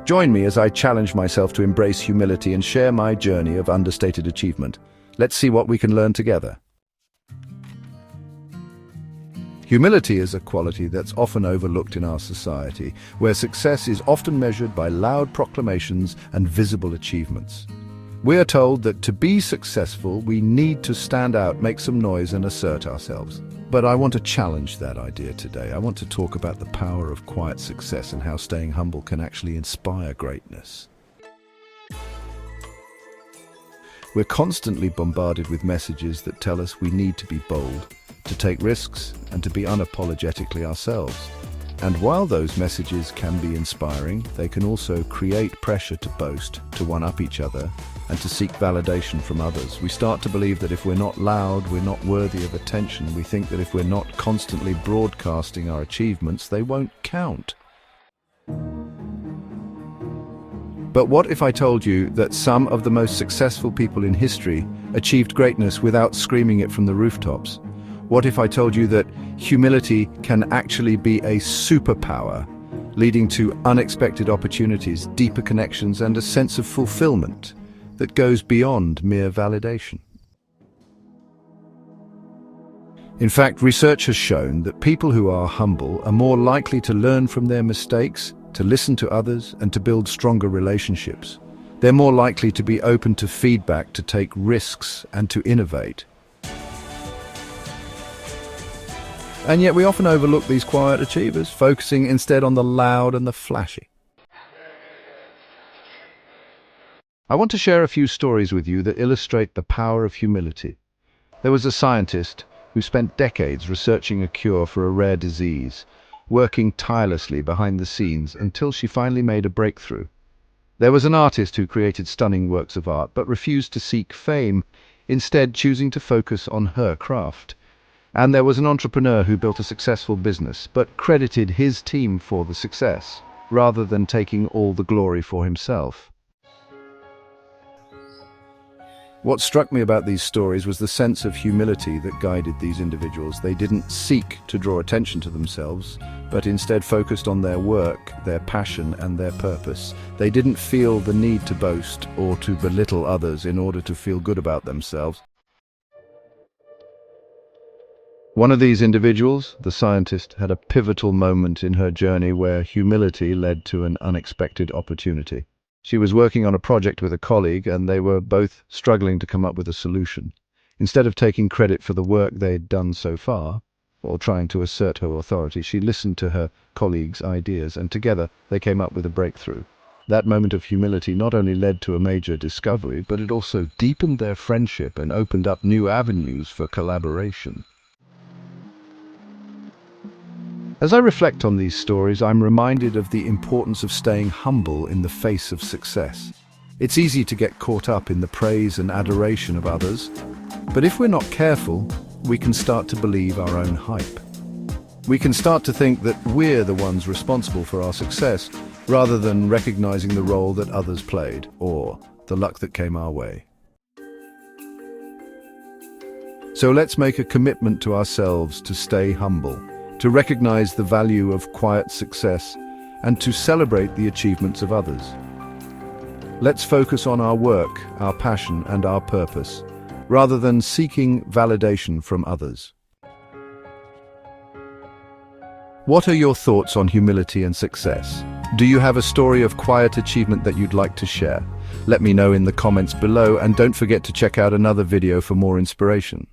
Join me as I challenge myself to embrace humility and share my journey of understated achievement. Let's see what we can learn together. Humility is a quality that's often overlooked in our society, where success is often measured by loud proclamations and visible achievements. We are told that to be successful, we need to stand out, make some noise, and assert ourselves. But I want to challenge that idea today. I want to talk about the power of quiet success and how staying humble can actually inspire greatness. We're constantly bombarded with messages that tell us we need to be bold, to take risks, and to be unapologetically ourselves. And while those messages can be inspiring, they can also create pressure to boast, to one-up each other, and to seek validation from others. We start to believe that if we're not loud, we're not worthy of attention. We think that if we're not constantly broadcasting our achievements, they won't count. But what if I told you that some of the most successful people in history achieved greatness without screaming it from the rooftops? What if I told you that humility can actually be a superpower, leading to unexpected opportunities, deeper connections, and a sense of fulfillment that goes beyond mere validation? In fact, research has shown that people who are humble are more likely to learn from their mistakes, to listen to others, and to build stronger relationships. They're more likely to be open to feedback, to take risks, and to innovate. And yet we often overlook these quiet achievers, focusing instead on the loud and the flashy. I want to share a few stories with you that illustrate the power of humility. There was a scientist who spent decades researching a cure for a rare disease, working tirelessly behind the scenes until she finally made a breakthrough. There was an artist who created stunning works of art but refused to seek fame, instead choosing to focus on her craft. And there was an entrepreneur who built a successful business, but credited his team for the success, rather than taking all the glory for himself. What struck me about these stories was the sense of humility that guided these individuals. They didn't seek to draw attention to themselves, but instead focused on their work, their passion, and their purpose. They didn't feel the need to boast or to belittle others in order to feel good about themselves. One of these individuals, the scientist, had a pivotal moment in her journey where humility led to an unexpected opportunity. She was working on a project with a colleague, and they were both struggling to come up with a solution. Instead of taking credit for the work they'd done so far, or trying to assert her authority, she listened to her colleague's ideas, and together they came up with a breakthrough. That moment of humility not only led to a major discovery, but it also deepened their friendship and opened up new avenues for collaboration. As I reflect on these stories, I'm reminded of the importance of staying humble in the face of success. It's easy to get caught up in the praise and adoration of others, but if we're not careful, we can start to believe our own hype. We can start to think that we're the ones responsible for our success, rather than recognizing the role that others played, or the luck that came our way. So let's make a commitment to ourselves to stay humble, to recognize the value of quiet success, and to celebrate the achievements of others. Let's focus on our work, our passion, and our purpose, rather than seeking validation from others. What are your thoughts on humility and success? Do you have a story of quiet achievement that you'd like to share? Let me know in the comments below, and don't forget to check out another video for more inspiration.